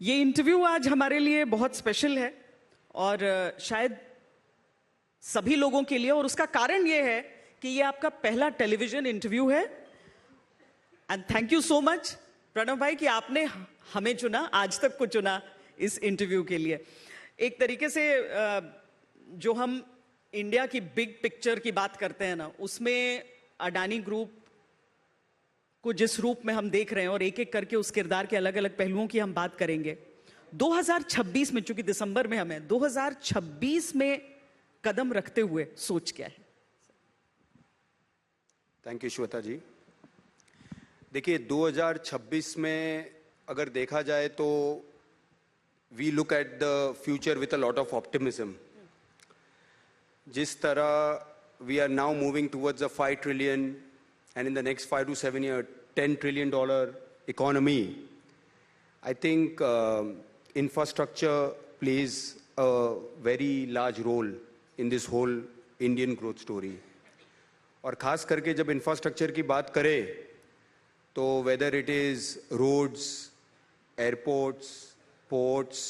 ये इंटरव्यू आज हमारे लिए बहुत स्पेशल है और शायद सभी लोगों के लिए, और उसका कारण ये है कि ये आपका पहला टेलीविजन इंटरव्यू है। And thank you so much Pranav भाई कि आपने हमें चुना, आज तक को चुना इस इंटरव्यू के लिए। एक तरीके से जो हम इंडिया की बिग पिक्चर की बात करते हैं ना, उसमें अडानी ग्रुप को जिस रूप में हम देख रहे हैं और एक एक करके उस किरदार के अलग अलग पहलुओं की हम बात करेंगे। 2026 में, चूंकि दिसंबर में हमें 2026 में कदम रखते हुए सोच क्या है? Thank you Shweta ji. देखिए 2026 में अगर देखा जाए तो we look at the future with a lot of optimism. जिस तरह we are now moving towards a 5 trillion and in the next 5 to 7 years, $10 trillion economy, I think infrastructure plays a very large role in this whole Indian growth story. और खास करके जब infrastructure की बात करें तो whether it is roads, airports, ports,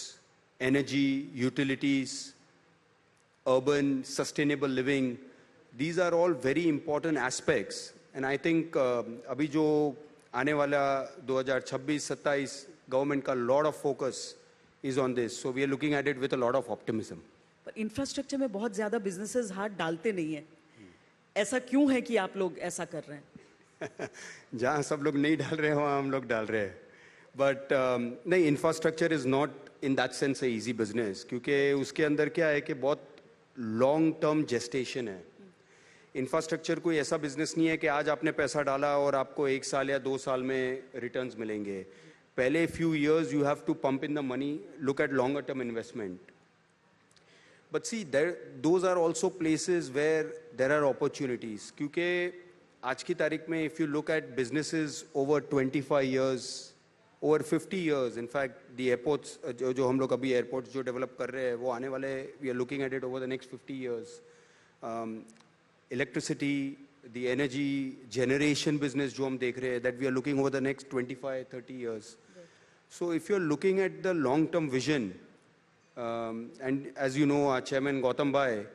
energy, utilities, urban, sustainable living, these are all very important aspects. And I think अभी जो आने वाला 2026-27 गवर्नमेंट का lot of focus is on this. So we are looking at it with a lot of optimism. पर infrastructure में बहुत ज्यादा businesses हाथ डालते नहीं है, ऐसा क्यों है कि आप लोग ऐसा कर रहे हैं? जहाँ सब लोग नहीं डाल रहे हैं वहाँ हम लोग डाल रहे हैं। बट नहीं, infrastructure is not in that sense a easy business, क्योंकि उसके अंदर क्या है कि बहुत लॉन्ग टर्म जेस्टेशन है। इंफ्रास्ट्रक्चर कोई ऐसा बिजनेस नहीं है कि आज आपने पैसा डाला और आपको 1 साल या 2 साल में रिटर्न्स मिलेंगे। पहले few years you have to pump in the money, look at longer term investment. But see those are also places where there are opportunities, क्योंकि आज की तारीख में if you look at businesses over 25 years, over 50 years, in fact the airports जो हम लोग अभी airports जो डेवलप कर रहे हैं वो आने वाले, we are looking at it over the next 50 years. Electricity, the energy generation business जो हम देख रहे हैं, that we are looking over the next 25-30 years. So if you're looking at the long-term vision, and as you know, our chairman Gautam Bhai,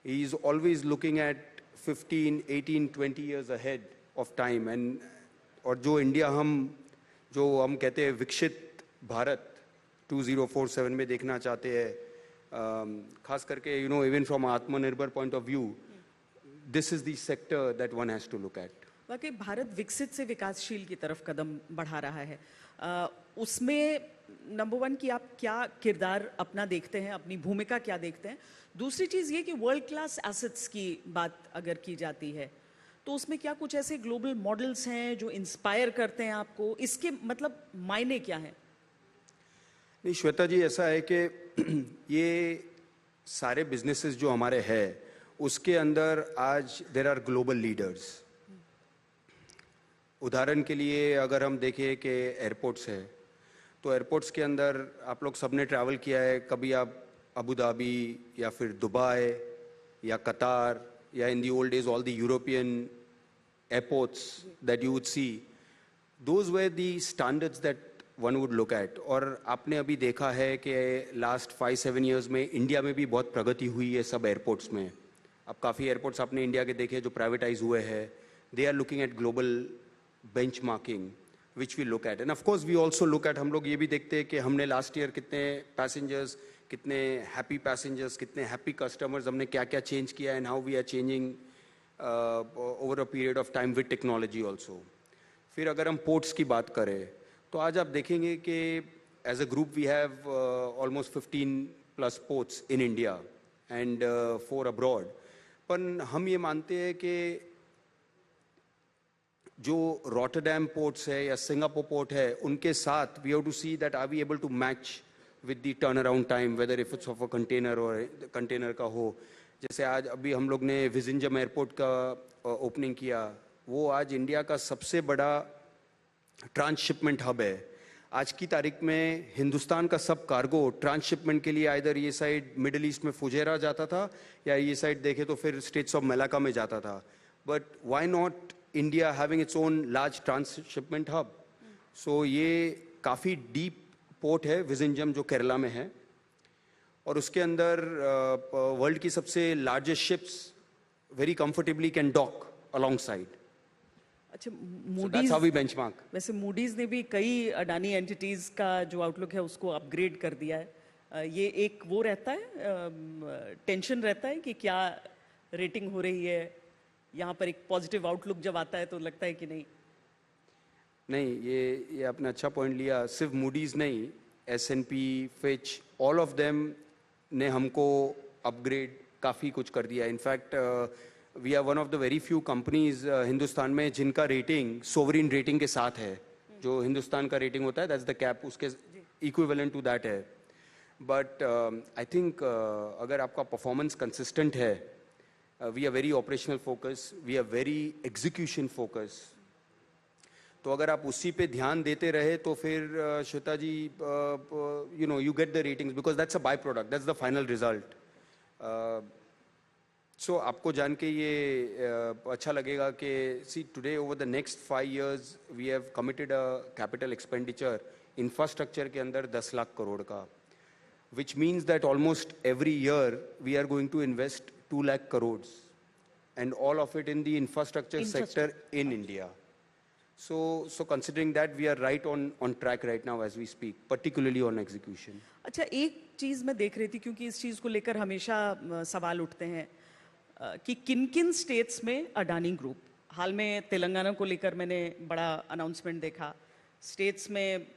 he is always looking at 15, 18, 20 years ahead of time. And और जो India जो हम कहते हैं विकसित भारत 2047 में देखना चाहते हैं, खास करके you know, even from आत्मनिर्भर point of view, this is the sector that one has to look at. वाकई भारत विकसित से विकासशील की तरफ कदम बढ़ा रहा है। उसमें नंबर 1 कि आप क्या किरदार अपना देखते हैं, अपनी भूमिका क्या देखते हैं। दूसरी चीज़ ये कि वर्ल्ड क्लास एसेट्स की बात अगर की जाती है तो उसमें क्या कुछ ऐसे ग्लोबल मॉडल्स हैं जो इंस्पायर करते हैं आपको? इसके मतलब मायने क्या हैं? नहीं श्वेता जी, ऐसा है कि ये सारे बिजनेसेस जो हमारे हैं उसके अंदर आज देर आर ग्लोबल लीडर्स। उदाहरण के लिए अगर हम देखें कि एयरपोर्ट्स है, तो एयरपोर्ट्स के अंदर आप लोग सबने ट्रैवल किया है, कभी आप अबू धाबी या फिर दुबई या कतार या in the old days all the European airports that you would see, those were the standards that one would look at. और आपने अभी देखा है कि लास्ट 5-7 ईयर्स में इंडिया में भी बहुत प्रगति हुई है सब एयरपोर्ट्स में। अब काफ़ी एयरपोर्ट्स आपने इंडिया के देखे जो प्राइवेटाइज हुए हैं, they are looking at global benchmarking which we look at. And of course we also look at, हम लोग ये भी देखते हैं कि हमने लास्ट ईयर कितने पैसेंजर्स, कितने हैप्पी पैसेंजर्स, कितने हैप्पी कस्टमर्स, हमने क्या क्या चेंज किया and how we are changing over a period of time with technology also. फिर अगर हम पोर्ट्स की बात करें तो आज आप देखेंगे कि as a group we have almost 15+ ports in India and 4 abroad. पर हम ये मानते हैं कि जो रॉटरडैम पोर्ट्स है या सिंगापुर पोर्ट है, उनके साथ we have to see that are we able to match with the turn around time, whether if it's of a container और कंटेनर का हो। जैसे आज अभी हम लोग ने विजिंजम एयरपोर्ट का ओपनिंग किया, वो आज इंडिया का सबसे बड़ा ट्रांसशिपमेंट हब है। आज की तारीख में हिंदुस्तान का सब कार्गो ट्रांसशिपमेंट के लिए आइदर ये साइड मिडिल ईस्ट में फुजेरा जाता था या ये साइड देखे तो फिर स्टेट्स ऑफ मलाका में जाता था। But why not India having its own large transshipment hub? So ये काफ़ी डीप पोर्ट है विजिंजम जो केरला में है, और उसके अंदर वर्ल्ड की सबसे largest ships very comfortably can dock alongside. अच्छा, So that's how we benchmark. वैसे मूडीज ने भी कई अडानी एंटिटीज का जो आउटलुक है उसको अपग्रेड कर दिया है. ये एक वो रहता है, टेंशन रहता है कि क्या रेटिंग हो रही है, यहाँ पर एक पॉजिटिव आउटलुक जब आता है तो लगता है कि नहीं. नहीं, ये आपने अच्छा पॉइंट लिया. सिर्फ मूडीज नहीं, S&P, Fitch, all of them ने हमको अपग्रेड काफ़ी कुछ कर दिया. In fact we are one of the very few companies Hindustan में जिनका रेटिंग सोवरिन रेटिंग के साथ है. जो हिंदुस्तान का रेटिंग होता है दैट्स द कैप, उसके इक्विवेलेंट टू दैट है. बट आई थिंक अगर आपका परफॉर्मेंस कंसिस्टेंट है, we are very operational focus, we are very execution focus. तो अगर आप उसी पे ध्यान देते रहे तो फिर Shweta ji, you know, you get the ratings because that's a byproduct, that's the final result. So आपको जान के ये अच्छा लगेगा कि see today over the next 5 years we have committed a capital expenditure infrastructure के अंदर 10 लाख करोड़ का, which means that almost every year we are going to invest 2 lakh crores, and all of it in the infrastructure sector in India. So considering that, we are right on track right now as we speak, particularly on execution. अच्छा, एक चीज़ मैं देख रही थी क्योंकि इस चीज़ को लेकर हमेशा सवाल उठते हैं कि किन किन स्टेट्स में अडानी ग्रुप. हाल में तेलंगाना को लेकर मैंने बड़ा अनाउंसमेंट देखा. स्टेट्स में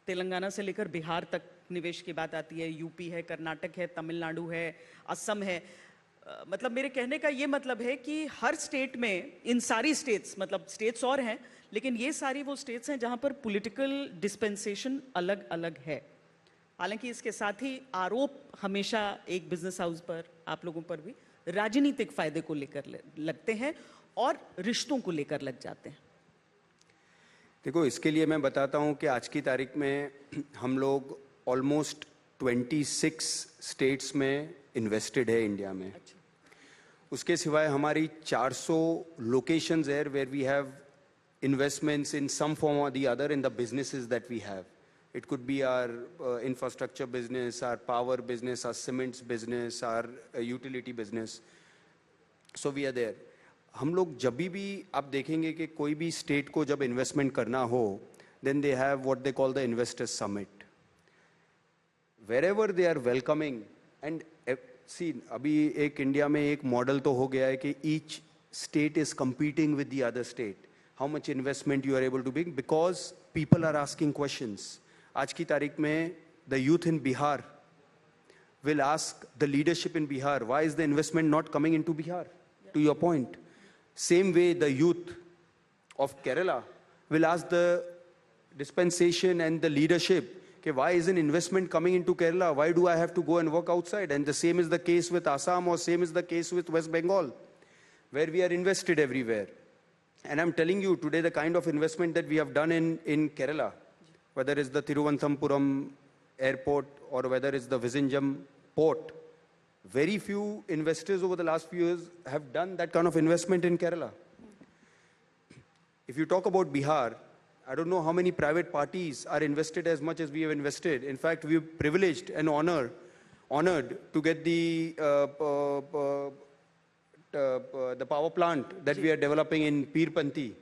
तेलंगाना से लेकर बिहार तक निवेश की बात आती है. यूपी है, कर्नाटक है, तमिलनाडु है, असम है. मतलब मेरे कहने का ये मतलब है कि हर स्टेट में, इन सारी स्टेट्स, मतलब स्टेट्स और हैं लेकिन ये सारी वो स्टेट्स हैं जहां पर पॉलिटिकल डिस्पेंसेशन अलग अलग है. हालांकि इसके साथ ही आरोप हमेशा एक बिजनेस हाउस पर, आप लोगों पर भी राजनीतिक फायदे को लेकर लगते हैं और रिश्तों को लेकर लग जाते हैं. देखो, इसके लिए मैं बताता हूँ कि आज की तारीख में हम लोग ऑलमोस्ट 26 स्टेट्स में इन्वेस्टेड है इंडिया में. अच्छा. उसके सिवाय हमारी 400 लोकेशंस है where we have investments in some form or the other in the businesses that we have. It could be our infrastructure business, our power business, our cements business, our utility business. So we are there. हम लोग जब भी आप देखेंगे कि कोई भी state को जब इन्वेस्टमेंट करना हो, then they have what they call the investors summit. Wherever they are welcoming, and see, अभी एक इंडिया में एक मॉडल तो हो गया है कि each state is competing with the other state. How much investment you are able to bring, because people are asking questions. आज की तारीख में the youth in Bihar will ask the leadership in Bihar, why is the investment not coming into Bihar? To your point. Same way the youth of Kerala will ask the dispensation and the leadership, okay, why isn't investment coming into Kerala? Why do I have to go and work outside? And the same is the case with Assam, or same is the case with West Bengal, where we are invested everywhere. And I'm telling you today, the kind of investment that we have done in Kerala, whether it's the Thiruvananthapuram airport or whether it's the Vizinjam port, very few investors over the last few years have done that kind of investment in Kerala. If you talk about Bihar, I don't know how many private parties are invested as much as we have invested. In fact, we are privileged and honored to get the power plant that we are developing in Peerpanti,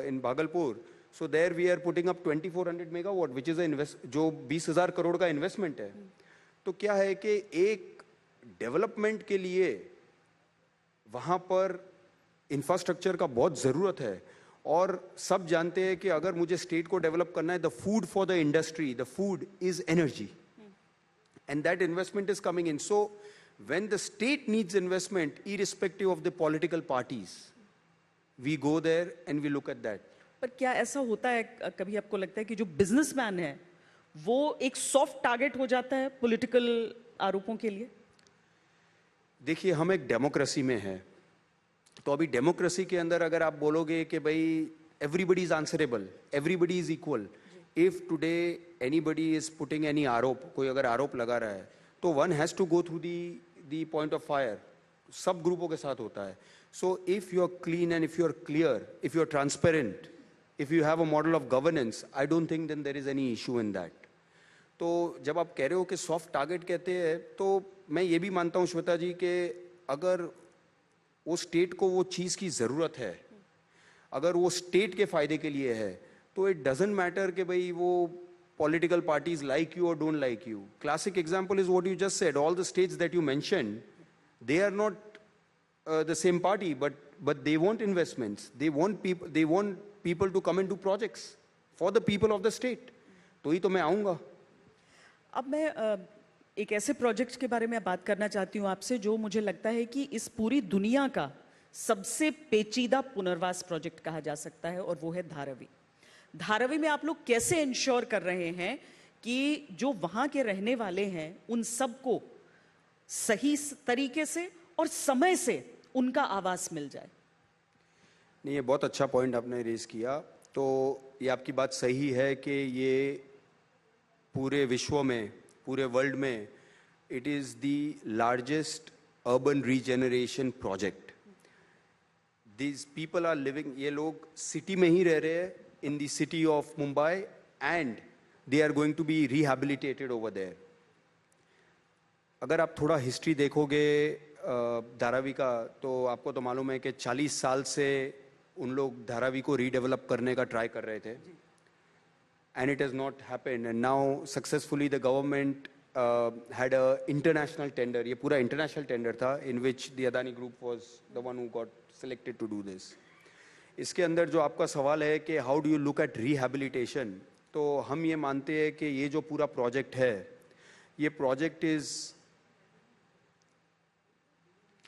in Bhagalpur. So there we are putting up 2400 megawatt, which is जो 20,000 करोड़ का investment है. तो क्या है कि एक development के लिए वहाँ पर इंफ्रास्ट्रक्चर का बहुत ज़रूरत है. और सब जानते हैं कि अगर मुझे स्टेट को डेवलप करना है, the food for the industry, the food is energy, and that investment is coming in. So when the state needs investment, irrespective of the political parties, we go there and we look at that. पर क्या ऐसा होता है कभी आपको लगता है कि जो बिजनेसमैन है वो एक सॉफ्ट टारगेट हो जाता है पॉलिटिकल आरोपों के लिए? देखिए, हम एक डेमोक्रेसी में है, तो अभी डेमोक्रेसी के अंदर अगर आप बोलोगे कि भाई everybody is answerable, everybody is equal, if today anybody is putting any आरोप, कोई अगर आरोप लगा रहा है, तो one has to go through the point of fire. सब ग्रुपों के साथ होता है. So if you are clean and if you are clear, if you are transparent, If you have a model of governance, I don't think then there is any issue in that. तो जब आप कह रहे हो कि soft target कहते हैं, तो मैं ये भी मानता हूँ श्वेता जी कि अगर वो स्टेट को वो चीज़ की ज़रूरत है, अगर वो स्टेट के फ़ायदे के लिए है, तो इट डजेंट मैटर कि भाई वो political parties like you or don't like you. Classic example is what you just said. All the states that you mentioned, they are not the same party, but they want investments. They want people to come into projects for the people of the state. तो ही तो मैं आऊँगा. अब मैं एक ऐसे project के बारे में बात करना चाहती हूँ आपसे जो मुझे लगता है कि इस पूरी दुनिया का सबसे पेचीदा पुनर्वास प्रोजेक्ट कहा जा सकता है, और वो है धारावी. धारावी में आप लोग कैसे इंश्योर कर रहे हैं कि जो वहां के रहने वाले हैं उन सबको सही तरीके से और समय से उनका आवास मिल जाए? नहीं, ये बहुत अच्छा पॉइंट आपने रेज किया. तो ये आपकी बात सही है कि ये पूरे विश्व में, पूरे वर्ल्ड में, it is the largest urban regeneration project. These people are living, ये लोग सिटी में ही रह रहे हैं, in the city of Mumbai, and they are going to be rehabilitated over there. अगर आप थोड़ा हिस्ट्री देखोगे धारावी का, तो आपको तो मालूम है कि 40 साल से उन लोग धारावी को रीडेवलप करने का ट्राई कर रहे थे, and it has not happened. And now successfully the government had a international tender. ये पूरा international tender था, in which the Adani Group was the one who got selected to do this. इसके अंदर जो आपका सवाल है कि how do you look eight rehabilitation, तो हम ये मानते हैं कि ये जो पूरा प्रोजेक्ट है, ये project is,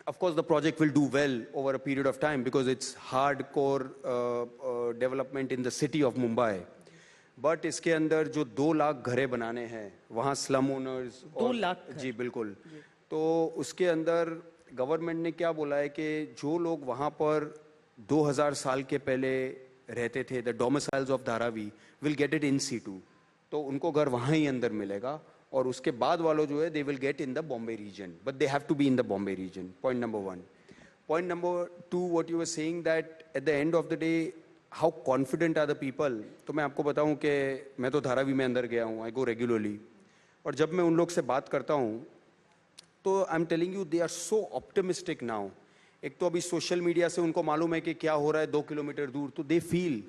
of course the project will do well over a period of time because it's hard core development in the city of Mumbai. But इसके अंदर जो 2 लाख घरें बनाने हैं वहाँ स्लम ओनर्स, 2 लाख? जी बिल्कुल. तो उसके अंदर गवर्नमेंट ने क्या बोला है कि जो लोग वहाँ पर 2000 साल के पहले रहते थे, the domiciles of Dharavi will get it in situ. तो उनको घर वहाँ ही अंदर मिलेगा, और उसके बाद वालों जो है they will get in the Bombay region, but they have to be in the Bombay region. Point number 1. Point number 2, what you were saying that at the end of the day how confident are the people. तो मैं आपको बताऊं कि मैं तो धारावी में अंदर गया हूँ, आई गो रेगुलरली, और जब मैं उन लोग से बात करता हूँ तो I am telling you they are so optimistic now. एक तो अभी सोशल मीडिया से उनको मालूम है कि क्या हो रहा है 2 किलोमीटर दूर, तो दे फील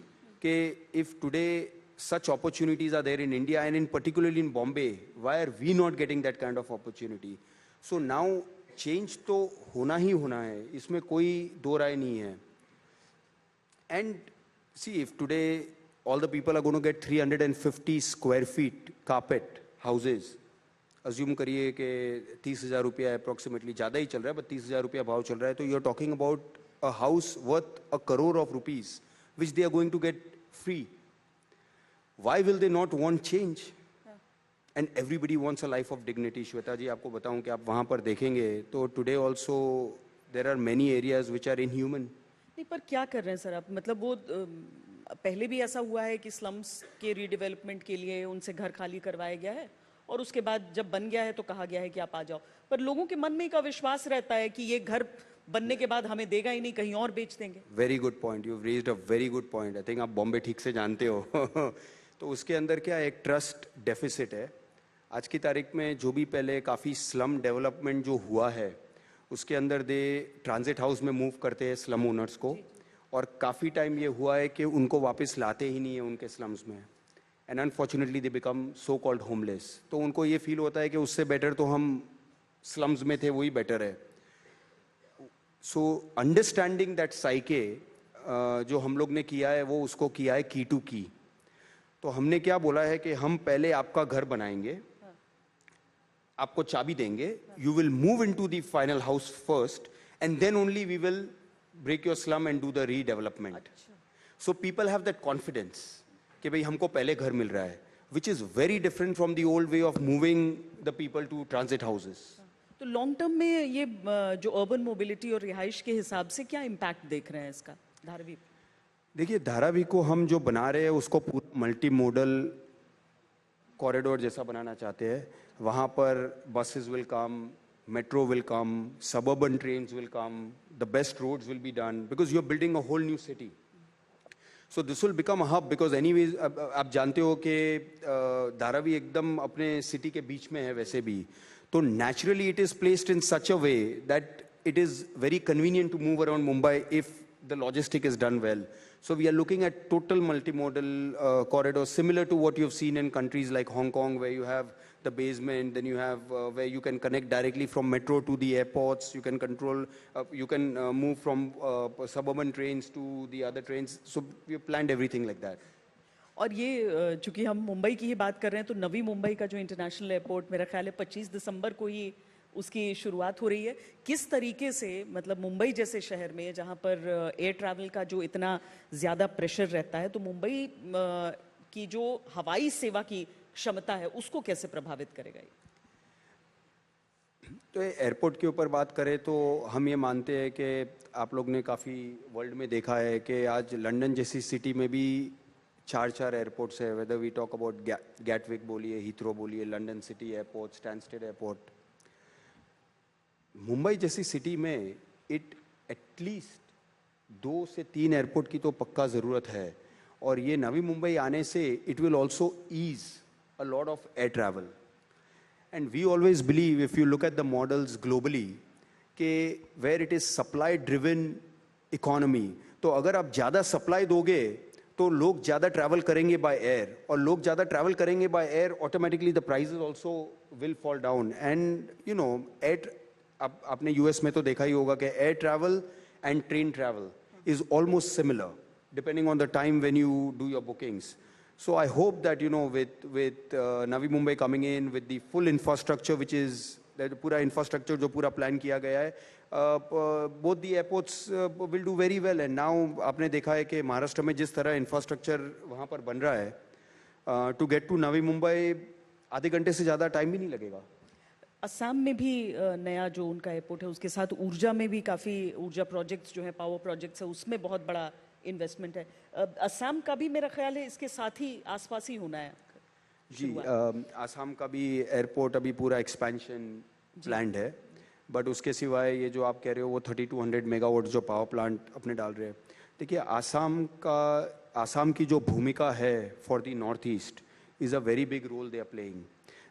कि if today such opportunities are there in India and in particularly in Bombay, why are we not getting that kind of opportunity. So now change तो होना ही होना है, इसमें कोई दो राय नहीं है. And see, if today all the people are going to get 350 square feet carpet houses, assume करिए कि 30,000 रुपया अप्रॉक्सीमेटली, ज़्यादा ही चल रहा है, बट 30,000 रुपया भाव चल रहा है, तो you are talking about a house worth $1 crore which they are going to get free. Why will they not want change? And everybody wants a life of dignity. Shweta ji, आपको बताऊं कि आप वहाँ पर देखेंगे तो today also there are many areas which are inhuman. नहीं, पर क्या कर रहे हैं सर आप? मतलब वो पहले भी ऐसा हुआ है कि स्लम्स के रीडेवलपमेंट के लिए उनसे घर खाली करवाया गया है, और उसके बाद जब बन गया है तो कहा गया है कि आप आ जाओ, पर लोगों के मन में एक अविश्वास रहता है कि ये घर बनने के बाद हमें देगा ही नहीं, कहीं और बेच देंगे. Very good point, you raised a very good point. I think आप बॉम्बे ठीक से जानते हो. तो उसके अंदर क्या एक ट्रस्ट डेफिसिट है. आज की तारीख में जो भी पहले काफ़ी स्लम डेवलपमेंट जो हुआ है, उसके अंदर दे ट्रांजिट हाउस में मूव करते हैं स्लम ओनर्स को, और काफ़ी टाइम ये हुआ है कि उनको वापस लाते ही नहीं है उनके स्लम्स में, and unfortunately they become so called homeless. तो उनको ये फील होता है कि उससे बेटर तो हम स्लम्स में थे, वही बेटर है. सो अंडरस्टैंडिंग दैट साइके जो हम लोग ने किया है, वो उसको किया है की टू की. तो हमने क्या बोला है कि हम पहले आपका घर बनाएंगे, आपको चाबी देंगे, you will move in to the final house first, and then only we will break your slum and do the redevelopment. So people have that confidence कि भाई हमको पहले घर मिल रहा है, which is very different from the old way of moving the people to transit houses. तो long term में ये जो अर्बन मोबिलिटी और रिहाइश के हिसाब से क्या इम्पैक्ट देख रहे हैं इसका धारावी? देखिए, धारावी को हम जो बना रहे हैं उसको पूरा मल्टी मोडल कॉरिडोर जैसा बनाना चाहते हैं. वहाँ पर buses will come, metro will come, suburban trains will come, the best roads will be done, because you are building a whole new city. So this will become a hub because anyways आप जानते हो कि धारावी एकदम अपने city के बीच में है वैसे भी, तो naturally it is placed in such a way that it is very convenient to move around Mumbai if the logistic is done well. So we are looking at total multimodal corridors similar to what you've seen in countries like Hong Kong, where you have the basement, then you have where you can connect directly from metro to the airports, you can control, you can move from suburban trains to the other trains. So we have planned everything like that. और ये चूंकि हम मुंबई की ही बात कर रहे हैं तो नवी मुंबई का जो इंटरनेशनल एयरपोर्ट मेरा ख्याल है 25 दिसंबर को ही उसकी शुरुआत हो रही है। किस तरीके से मतलब मुंबई जैसे शहर में जहां पर एयर ट्रैवल का जो इतना ज़्यादा प्रेशर रहता है, तो मुंबई की जो हवाई सेवा की क्षमता है उसको कैसे प्रभावित करेगा ये? तो एयरपोर्ट के ऊपर बात करें तो हम ये मानते हैं कि आप लोग ने काफ़ी वर्ल्ड में देखा है कि आज लंदन जैसी सिटी में भी 4 एयरपोर्ट्स है, whether we talk about Gatwick बोलिए, हीथ्रो बोलिए, London City Airport, Stansted Airport. Mumbai जैसी सिटी में एटलीस्ट 2 से 3 एयरपोर्ट की तो पक्का ज़रूरत है, और ये नवी मुंबई आने से it will also ease a lot of air travel. And we always believe, if you look at the models globally, कि where it is supply driven economy, तो अगर आप ज़्यादा सप्लाई दोगे तो लोग ज़्यादा ट्रैवल करेंगे बाय एयर, और लोग ज़्यादा ट्रैवल करेंगे by air, automatically the prices also will fall down. And you no air, आपने यूएस में तो देखा ही होगा कि air travel and train travel is almost similar depending on the time when you do your bookings. So I hope that, you know, with Navi Mumbai coming in with the full infrastructure, which is the पूरा infrastructure जो पूरा plan किया गया है, both the airports will do very well. And now आपने देखा है कि महाराष्ट्र में जिस तरह infrastructure वहाँ पर बन रहा है, to get to Navi Mumbai आधे घंटे से ज़्यादा टाइम भी नहीं लगेगा. असम में भी नया जो उनका एयरपोर्ट है, उसके साथ ऊर्जा में भी काफ़ी ऊर्जा प्रोजेक्ट्स जो है, पावर प्रोजेक्ट्स है, उसमें बहुत बड़ा इन्वेस्टमेंट है। असम का भी मेरा ख्याल है इसके साथ ही आसपास ही होना है जी। असम का भी एयरपोर्ट अभी पूरा एक्सपेंशन प्लान्ड है, बट उसके सिवाय ये जो आप कह रहे हो वो 3200 मेगावाट जो पावर प्लांट अपने डाल रहे हैं। देखिए आसाम की जो भूमिका है for the North East is a very big role they are playing,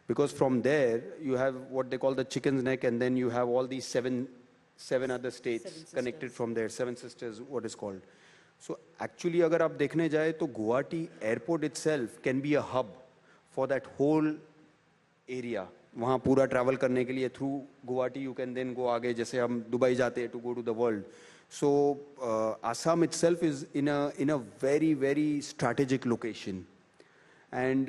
because from there you have what they call the chicken's neck, and then you have all these seven other states connected from there, 7 sisters what is called. So actually अगर आप देखने जाए तो Guwahati airport itself can be a hub for that whole area. वहाँ पूरा travel करने के लिए through Guwahati you can then go आगे, जैसे हम दुबई जाते हैं to go to the world. So Assam itself is in a very very strategic location. And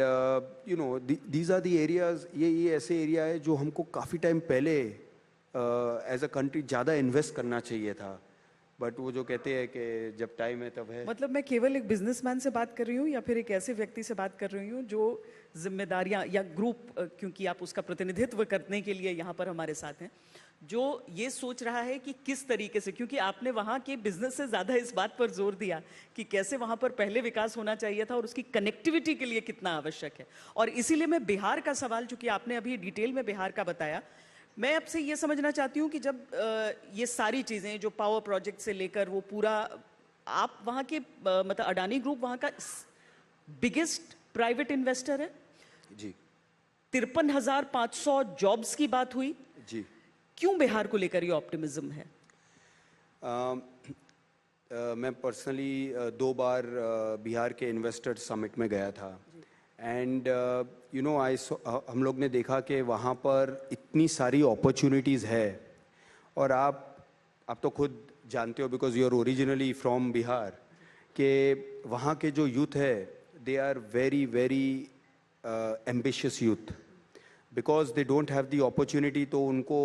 you know these are the areas, ये ऐसे एरिया है जो हमको काफ़ी टाइम पहले एज अ कंट्री ज़्यादा इन्वेस्ट करना चाहिए था, बट वो जो कहते हैं कि जब टाइम है तब है। मतलब मैं केवल एक बिजनेसमैन से बात कर रही हूँ या फिर एक ऐसे व्यक्ति से बात कर रही हूँ जो जिम्मेदारियाँ या ग्रुप, क्योंकि आप उसका प्रतिनिधित्व करने के लिए यहाँ पर हमारे साथ हैं, जो ये सोच रहा है कि किस तरीके से, क्योंकि आपने वहाँ के बिजनेस से ज़्यादा इस बात पर जोर दिया कि कैसे वहाँ पर पहले विकास होना चाहिए था और उसकी कनेक्टिविटी के लिए कितना आवश्यक है। और इसीलिए मैं बिहार का सवाल, चूंकि आपने अभी डिटेल में बिहार का बताया, मैं आपसे ये समझना चाहती हूँ कि जब ये सारी चीज़ें जो पावर प्रोजेक्ट से लेकर वो पूरा, आप वहाँ के मतलब अडानी ग्रुप वहाँ का बिगेस्ट प्राइवेट इन्वेस्टर है जी। 53,500 जॉब्स की बात हुई जी। क्यों बिहार को लेकर ये ऑप्टिमिज्म है? मैं पर्सनली 2 बार बिहार के इन्वेस्टर समिट में गया था, एंड यू नो हम लोग ने देखा कि वहाँ पर इतनी सारी अपॉर्चुनिटीज़ है, और आप तो खुद जानते हो because you are originally from Bihar, कि वहाँ के जो यूथ है they are very very ambitious youth, because they don't have the opportunity, तो उनको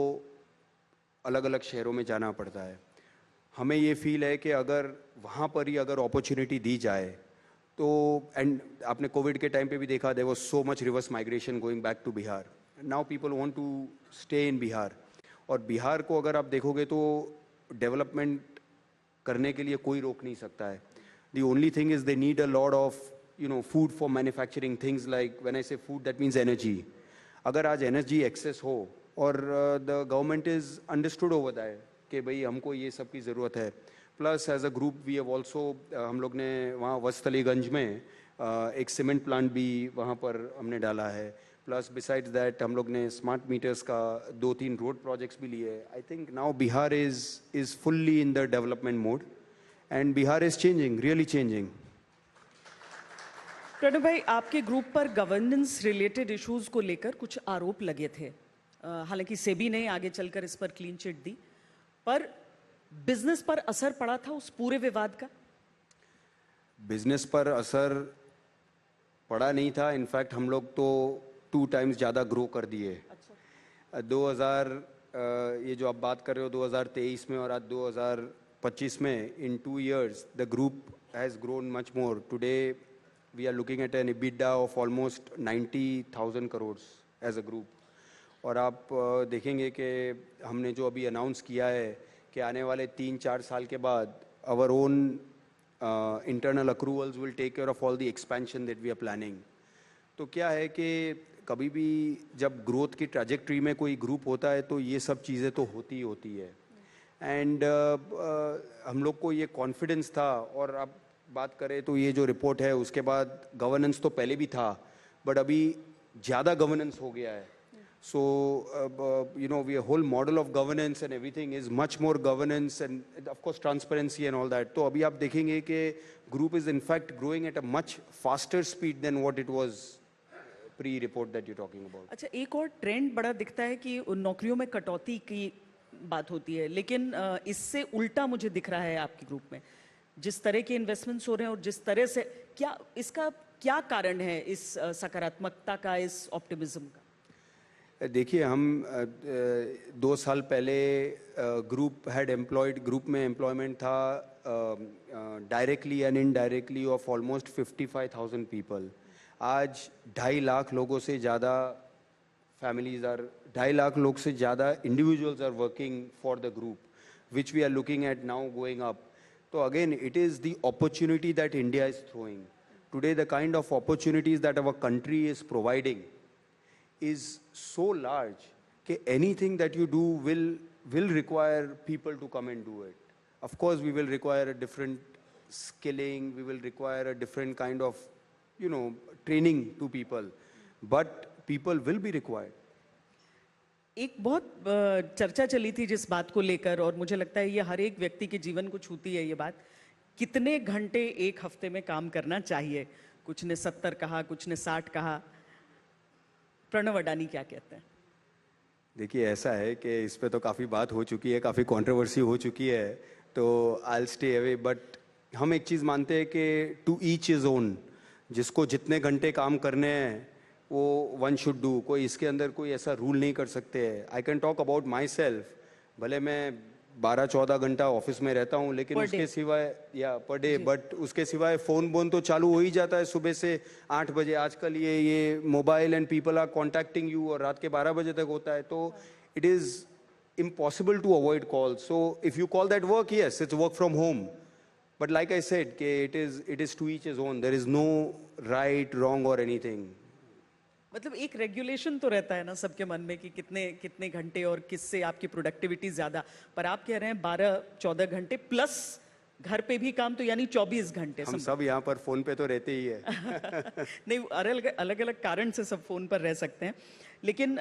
अलग अलग शहरों में जाना पड़ता है। हमें ये फील है कि अगर वहाँ पर ही अगर अपॉर्चुनिटी दी जाए तो, एंड आपने कोविड के टाइम पे भी देखा, there was so much reverse migration going back to Bihar, now people want to stay in Bihar. और बिहार को अगर आप देखोगे तो डेवलपमेंट करने के लिए कोई रोक नहीं सकता है। The only thing is they need a lot of you know food for manufacturing things, like when I से फूड दैट मीन्स एनर्जी। अगर आज एनर्जी एक्सेस हो और the government is understood over that कि भाई हमको ये सब की ज़रूरत है, plus as a group we have also, हम लोग ने वहाँ वत्सलीगंज में एक सीमेंट प्लांट भी वहाँ पर हमने डाला है। प्लस बिसाइड्स दैट हम लोग ने स्मार्ट मीटर्स का 2-3 रोड प्रोजेक्ट्स भी लिए। I think now Bihar is fully in the development mode and Bihar is changing, really changing. Pranav भाई, आपके ग्रुप पर गवर्नेंस रिलेटेड इश्यूज को लेकर कुछ आरोप लगे थे। हालांकि सेबी ने आगे चलकर इस पर क्लीन चिट दी, पर बिजनेस पर असर पड़ा था उस पूरे विवाद का? बिजनेस पर असर पड़ा नहीं था। इनफैक्ट हम लोग तो 2 टाइम्स ज़्यादा ग्रो कर दिए। अच्छा। 2000 ये जो आप बात कर रहे हो 2023 में और आज 2025 में, in 2 years the group has grown much more. Today we are looking at an EBITDA of almost 90,000 crores as a group. और आप देखेंगे कि हमने जो अभी अनाउंस किया है कि आने वाले 3-4 साल के बाद our own internal accruals will take care of all the expansion that we are planning. तो क्या है कि कभी भी जब ग्रोथ की ट्रैजेक्टरी में कोई ग्रुप होता है तो ये सब चीज़ें तो होती ही होती है। एंड हम लोग को ये कॉन्फिडेंस था। और अब बात करें तो ये जो रिपोर्ट है उसके बाद गवर्नेंस तो पहले भी था, बट अभी ज़्यादा गवर्नेंस हो गया है। So, we a whole model of governance and everything is much more governance and of course transparency and all that. तो अभी आप देखेंगे कि group is in fact growing at a much faster speed than what it was pre-report that you're talking about. अच्छा, एक और trend बड़ा दिखता है कि उन नौकरियों में कटौती की बात होती है, लेकिन इससे उल्टा मुझे दिख रहा है आपके ग्रुप में। जिस तरह के इन्वेस्टमेंट्स हो रहे हैं और जिस तरह से, क्या इसका क्या कारण है, इस सकारात्मकता का, इस ऑप्टिमिज्म का? देखिए, हम 2 साल पहले ग्रुप में एम्प्लॉयमेंट था directly and indirectly of almost 55,000 people. आज 2.5 लाख लोगों से ज़्यादा फैमिलीज आर 2.5 लाख लोग से ज़्यादा individuals are working for the group, which we are looking at now going up. तो again it is the opportunity that India is throwing today, the kind of opportunities that our country is providing is so large that anything that you do will require people to come and do it. Of course, we will require a different skilling, we will require a different kind of, training to people, but people will be required. एक बहुत चर्चा चली थी जिस बात को लेकर, और मुझे लगता है ये हर एक व्यक्ति के जीवन को छूती है ये बात, कितने घंटे एक हफ्ते में काम करना चाहिए। कुछ ने 70 कहा, कुछ ने 60 कहा। प्रणव अडानी क्या कहते हैं? देखिए, ऐसा है कि इस पे तो काफ़ी बात हो चुकी है, काफ़ी कंट्रोवर्सी हो चुकी है, तो I will stay away. But हम एक चीज़ मानते हैं कि टू ईच इज़ ओन, जिसको जितने घंटे काम करने हैं वो वन शुड डू। कोई इसके अंदर कोई ऐसा रूल नहीं कर सकते हैं। I can talk about my self, भले मैं 12-14 घंटा ऑफिस में रहता हूँ, लेकिन उसके सिवाय पर डे, बट उसके सिवाय फ़ोन तो चालू हो ही जाता है सुबह से 8 बजे। आजकल ये mobile and people are contacting you, और रात के 12 बजे तक होता है। तो it is impossible to avoid call. So if you call that work, yes, it's work from home, but like I said कि it is to each is own, there is no right wrong और anything. मतलब एक regulation तो रहता है ना सबके मन में कि कितने घंटे और किससे आपकी प्रोडक्टिविटी ज्यादा, पर आप कह रहे हैं 12-14 घंटे प्लस घर पे भी काम, तो यानी 24 घंटे। हम सब यहाँ पर फोन पे तो रहते ही है। नहीं, अलग अलग कारण से सब फोन पर रह सकते हैं, लेकिन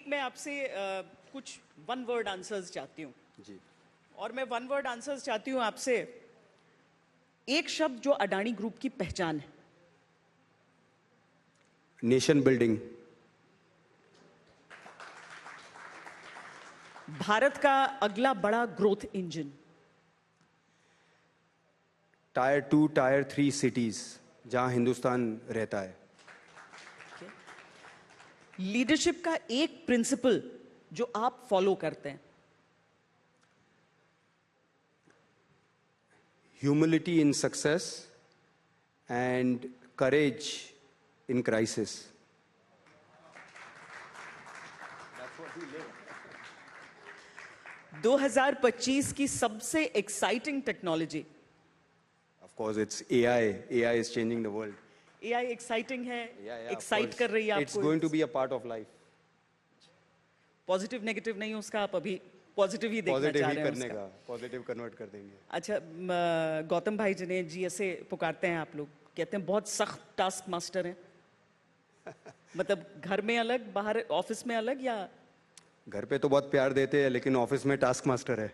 मैं आपसे कुछ 1 word आंसर्स चाहती हूँ जी। और मैं 1 word आंसर्स चाहती हूँ आपसे। एक शब्द जो अडानी ग्रुप की पहचान है। Nation building. भारत का अगला बड़ा growth engine. Tier 2, Tier 3 cities जहां हिंदुस्तान रहता है। लीडरशिप का एक प्रिंसिपल जो आप फॉलो करते हैं। Humility in success and courage in crisis. 2025 की सबसे exciting technology. Of course it's AI. AI is changing the world. AI exciting है, एक्साइट कर रही है आपको? It's going to be a part of life. Positive negative नहीं उसका आप अभी पॉजिटिव ही देखना पॉजिटिव चाह ही रहे हैं करने उसका। का, पॉजिटिव कन्वर्ट कर देंगे। अच्छा, गौतम भाई जिन्हें जी ऐसे पुकारते हैं आप लोग, कहते हैं बहुत सख्त टास्क मास्टर हैं। मतलब घर में अलग, बाहर ऑफिस में अलग, या घर पे तो बहुत प्यार देते हैं, लेकिन ऑफिस में टास्क मास्टर है।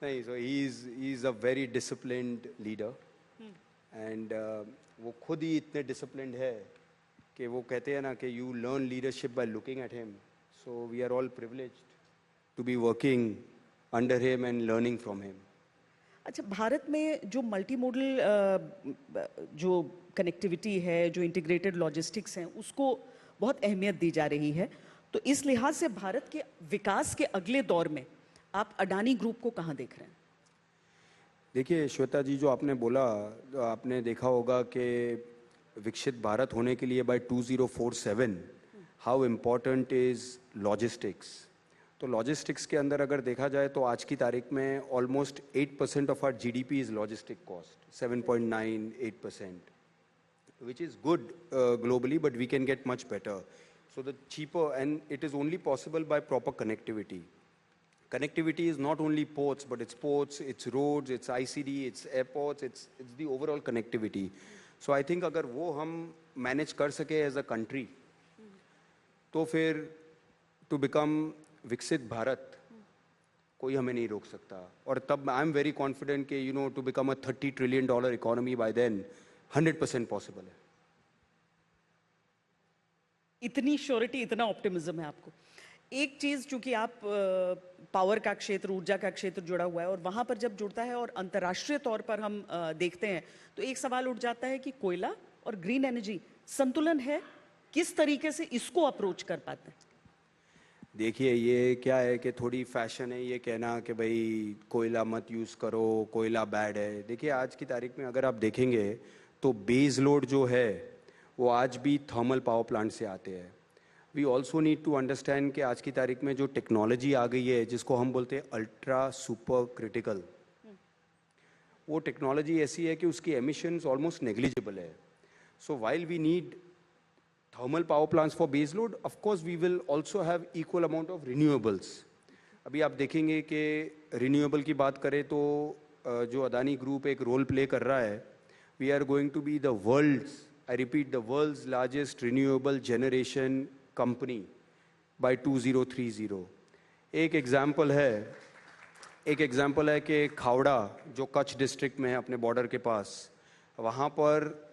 नहीं, so he is a very disciplined leader and वो खुद ही इतने डिसिप्लिन्ड है कि वो कहते हैं ना कि you learn leadership by looking at him. So we are all privileged to be working under him and learning from him. अच्छा, भारत में जो मल्टी मॉडल जो कनेक्टिविटी है, जो इंटीग्रेटेड लॉजिस्टिक्स हैं, उसको बहुत अहमियत दी जा रही है। तो इस लिहाज से भारत के विकास के अगले दौर में आप अडानी ग्रुप को कहाँ देख रहे हैं? देखिए श्वेता जी, जो आपने बोला, आपने देखा होगा कि विकसित भारत होने के लिए by 2047 how important is logistics. तो लॉजिस्टिक्स के अंदर अगर देखा जाए तो आज की तारीख में almost 8% of our GDP is logistic cost, 7.98%, which is good globally, but we can get much better. So the cheaper, and it is only possible by proper connectivity. Connectivity is not only ports, but it's roads, it's ICD, it's airports, it's the overall connectivity. So I think अगर वो हम manage कर सके as a country, तो फिर to become विकसित भारत कोई हमें नहीं रोक सकता। और तब आई एम वेरी कॉन्फिडेंट कि you know to become a $30 trillion economy by then 100% possible है। इतनी श्योरिटी, इतना ऑप्टिमिज्म है आपको। एक चीज़, चूंकि आप पावर का क्षेत्र, ऊर्जा का क्षेत्र जुड़ा हुआ है, और वहाँ पर जब जुड़ता है और अंतर्राष्ट्रीय तौर पर हम देखते हैं, तो एक सवाल उठ जाता है कि कोयला और ग्रीन एनर्जी संतुलन है, किस तरीके से इसको अप्रोच कर पाते हैं? देखिए, ये क्या है कि थोड़ी फैशन है ये कहना कि भाई कोयला मत यूज़ करो, कोयला बैड है। देखिए आज की तारीख में अगर आप देखेंगे तो बेस लोड जो है वो आज भी थर्मल पावर प्लांट से आते हैं। We also need to understand कि आज की तारीख में जो टेक्नोलॉजी आ गई है, जिसको हम बोलते हैं अल्ट्रा सुपर क्रिटिकल, वो टेक्नोलॉजी ऐसी है कि उसकी एमिशंस ऑलमोस्ट नेग्लिजिबल है। So while we need thermal power plants for base load, of course we will also have equal amount of renewables. अभी आप देखेंगे कि रिन्यूएबल की बात करें तो जो अदानी ग्रुप एक रोल प्ले कर रहा है, we are going to be the world's, I repeat, the world's largest renewable generation company by 2030। एक एग्जाम्पल है कि खावड़ा जो कच्छ डिस्ट्रिक्ट में है अपने बॉर्डर के पास, वहाँ पर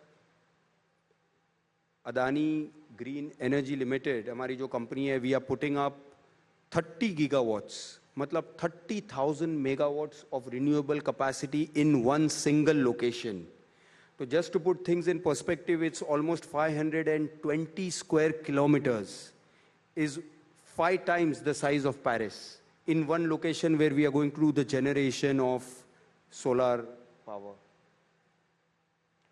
अदानी ग्रीन एनर्जी लिमिटेड हमारी जो कंपनी है, we are putting up 30 gigawatts, मतलब 30,000 megawatts of renewable capacity in one single location. तो just to put things in perspective, it's almost 520 square kilometres, is 5 times the size of Paris in one location where we are going to do the generation of solar power.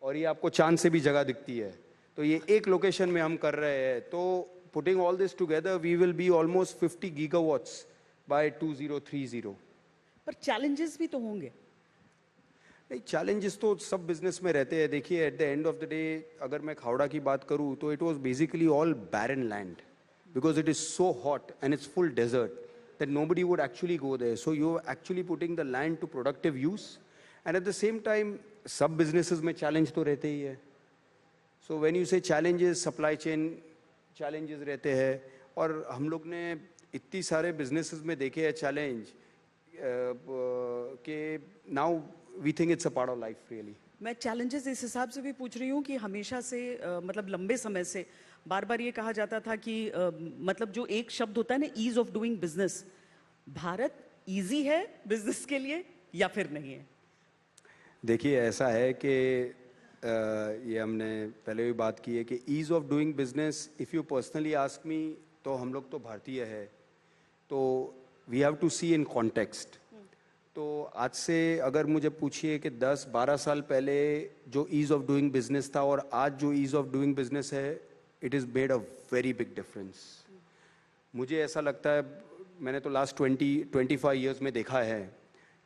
और ये आपको चांद से भी जगह दिखती है, तो ये एक लोकेशन में हम कर रहे हैं। तो putting all this together we will be almost 50 gigawatts by 2030। पर चैलेंजेस भी तो होंगे। नहीं, चैलेंजेस तो सब बिजनेस में रहते हैं। देखिए at the end of the day अगर मैं खावड़ा की बात करूँ तो it was basically all barren land, because it is so hot and it's full desert that nobody would actually go there. So you're actually putting the land to productive use, and at the same time सब businesses में challenge तो रहते ही है। So when you say challenges, supply chain challenges रहते हैं, और हम लोग ने इतनी सारे businesses में देखे हैं challenge कि now we think it's a part of life really. मैं चैलेंजेस इस हिसाब से भी पूछ रही हूँ कि हमेशा से मतलब लंबे समय से बार बार ये कहा जाता था कि मतलब जो एक शब्द होता है ना, ease of doing business, Bharat easy है बिजनेस के लिए या फिर नहीं है? देखिए ऐसा है कि ये हमने पहले भी बात की है कि ease of doing business, if you personally ask me, तो हम लोग तो भारतीय है, तो we have to see in context. तो आज से अगर मुझे पूछिए कि 10-12 साल पहले जो ईज़ ऑफ डूइंग बिजनेस था और आज जो ईज़ ऑफ डूइंग बिजनेस है, it is made a very big difference. मुझे ऐसा लगता है, मैंने तो लास्ट 20-25 ईयर्स में देखा है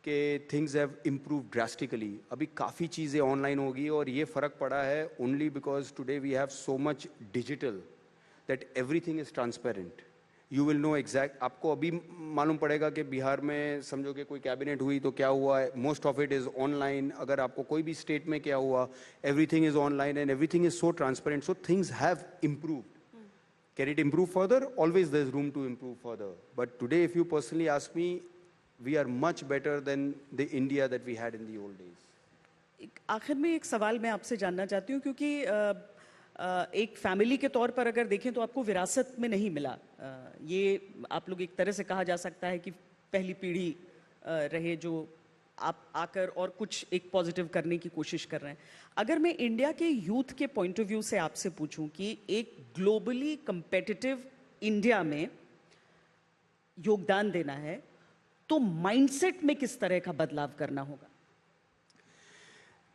कि थिंग्स हैव इम्प्रूव ड्रास्टिकली। अभी काफ़ी चीज़ें ऑनलाइन होगी और ये फ़र्क पड़ा है only because today we have so much digital that everything is transparent. You will know exact, आपको अभी मालूम पड़ेगा कि बिहार में समझो कि कोई कैबिनेट हुई तो क्या हुआ है, most of it is online. अगर आपको कोई भी स्टेट में क्या हुआ, everything is online and everything is so transparent, so things have improved. Can it improve further? Always there's room to improve further. But today, if you personally ask me, we are much better than the India that we had in the old days. आखिर में एक सवाल मैं आपसे जानना चाहती हूँ, क्योंकि एक फैमिली के तौर पर अगर देखें तो आपको विरासत में नहीं मिला। ये आप लोग एक तरह से कहा जा सकता है कि पहली पीढ़ी रहे जो आप आकर और कुछ एक पॉजिटिव करने की कोशिश कर रहे हैं। अगर मैं इंडिया के यूथ के पॉइंट ऑफ व्यू से आपसे पूछूं कि एक ग्लोबली कंपेटिटिव इंडिया में योगदान देना है तो माइंडसेट में किस तरह का बदलाव करना होगा?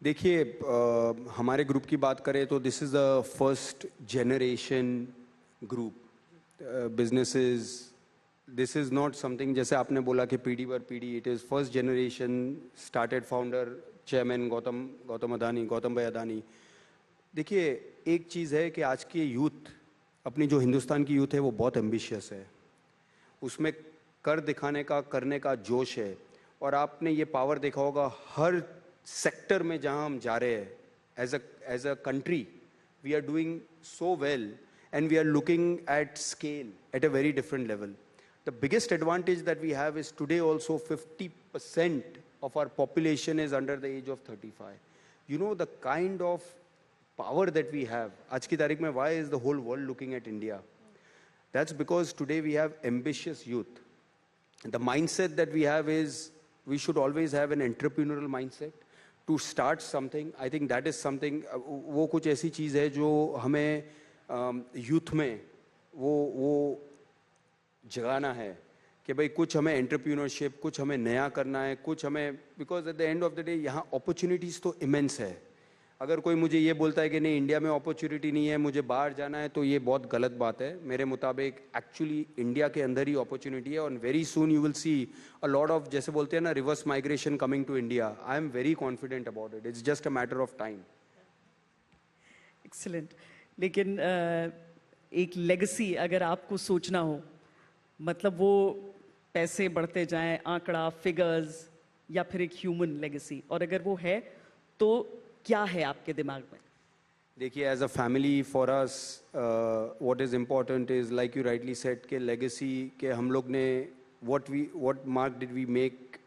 देखिए, हमारे ग्रुप की बात करें तो this is the first generation group businesses. This is not something जैसे आपने बोला कि पीढ़ी पर पीढ़ी, it is first generation started founder chairman Gautam Adani, Gautam भाई अदानी. देखिए, एक चीज़ है कि आज की यूथ, अपनी जो हिंदुस्तान की यूथ है वो बहुत एम्बिशियस है, उसमें कर दिखाने का, करने का जोश है. और आपने ये पावर देखा होगा हर सेक्टर में जहां हम जा रहे हैं. As a country we are doing so well and we are looking at scale at a very different level. The biggest advantage that we have is today also 50% of our population is under the age of 35. You know the kind of power that we have. आज की तारीख में why is the whole world looking at India? That's because today we have ambitious youth. The mindset that we have is we should always have an entrepreneurial mindset to start something. I think that is something, वो कुछ ऐसी चीज़ है जो हमें youth में वो जगाना है कि भाई कुछ हमें एंटरप्रेन्योरशिप, कुछ हमें नया करना है, कुछ हमें, because at the end of the day यहाँ अपॉर्चुनिटीज़ तो इमेंस है. अगर कोई मुझे ये बोलता है कि नहीं इंडिया में अपॉर्चुनिटी नहीं है, मुझे बाहर जाना है, तो ये बहुत गलत बात है. मेरे मुताबिक एक्चुअली इंडिया के अंदर ही अपॉर्चुनिटी है. और very soon you will see a lot of, जैसे बोलते हैं ना, reverse migration coming to India. I am very confident about it. It's just a matter of time. Excellent. लेकिन एक लेगेसी अगर आपको सोचना हो, मतलब वो पैसे बढ़ते जाएं, आंकड़ा, फिगर्स, या फिर एक ह्यूमन लेगेसी, और अगर वो है तो क्या है आपके दिमाग में? देखिए, as a family for us what is important is like you rightly said के लेगेसी के हम लोग ने what mark did we make,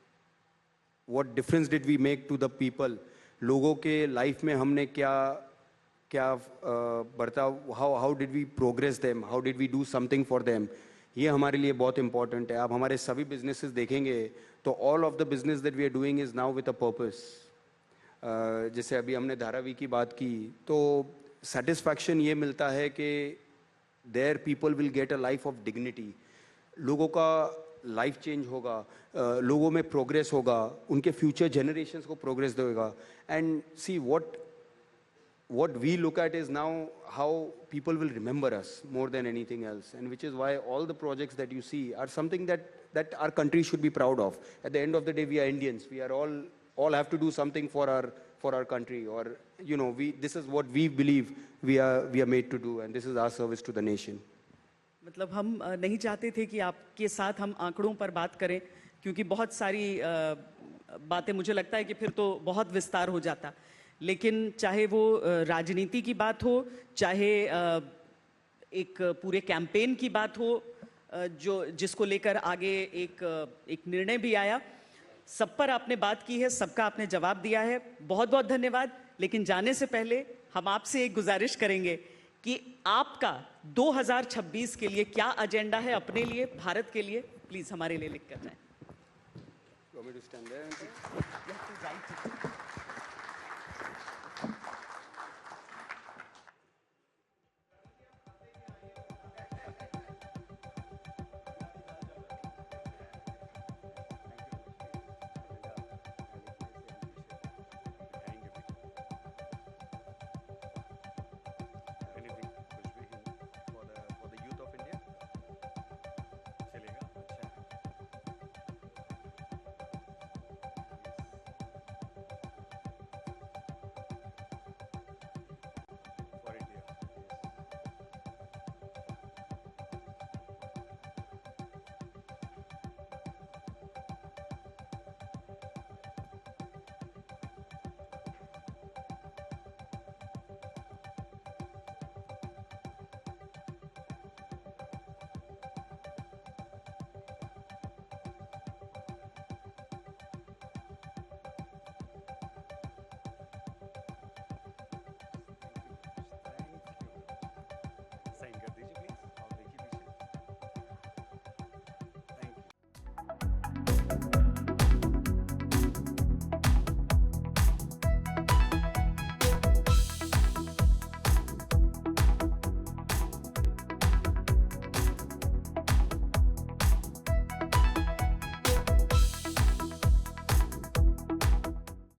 what difference did we make to the people. लोगों के लाइफ में हमने क्या क्या बर्ताव, how did we progress them, how did we do something for them. ये हमारे लिए बहुत इंपॉर्टेंट है. आप हमारे सभी बिजनेसेस देखेंगे तो all of the business that we are doing is now with a purpose. जैसे अभी हमने धारावी की बात की तो सेटिस्फैक्शन ये मिलता है कि there people will get a life of dignity. लोगों का लाइफ चेंज होगा, लोगों में प्रोग्रेस होगा, उनके फ्यूचर जनरेशन्स को प्रोग्रेस देगा. And see what we look at is now how people will remember us more than anything else, and which is why all the projects that you see are something that our country should be proud of. At the end of the day, we are Indians. We are all have to do something for our country, or you know, this is what we believe we are made to do, and this is our service to the nation. मतलब हम नहीं चाहते थे कि आपके साथ हम आंकड़ों पर बात करें, क्योंकि बहुत सारी बातें मुझे लगता है कि फिर तो बहुत विस्तार हो जाता. लेकिन चाहे वो राजनीति की बात हो, चाहे एक पूरे कैंपेन की बात हो, जो जिसको लेकर आगे एक निर्णय भी आया, सब पर आपने बात की है, सबका आपने जवाब दिया है. बहुत बहुत धन्यवाद. लेकिन जाने से पहले हम आपसे एक गुजारिश करेंगे कि आपका 2026 के लिए क्या एजेंडा है अपने लिए, भारत के लिए, प्लीज हमारे लिए लिख कर जाएं. है।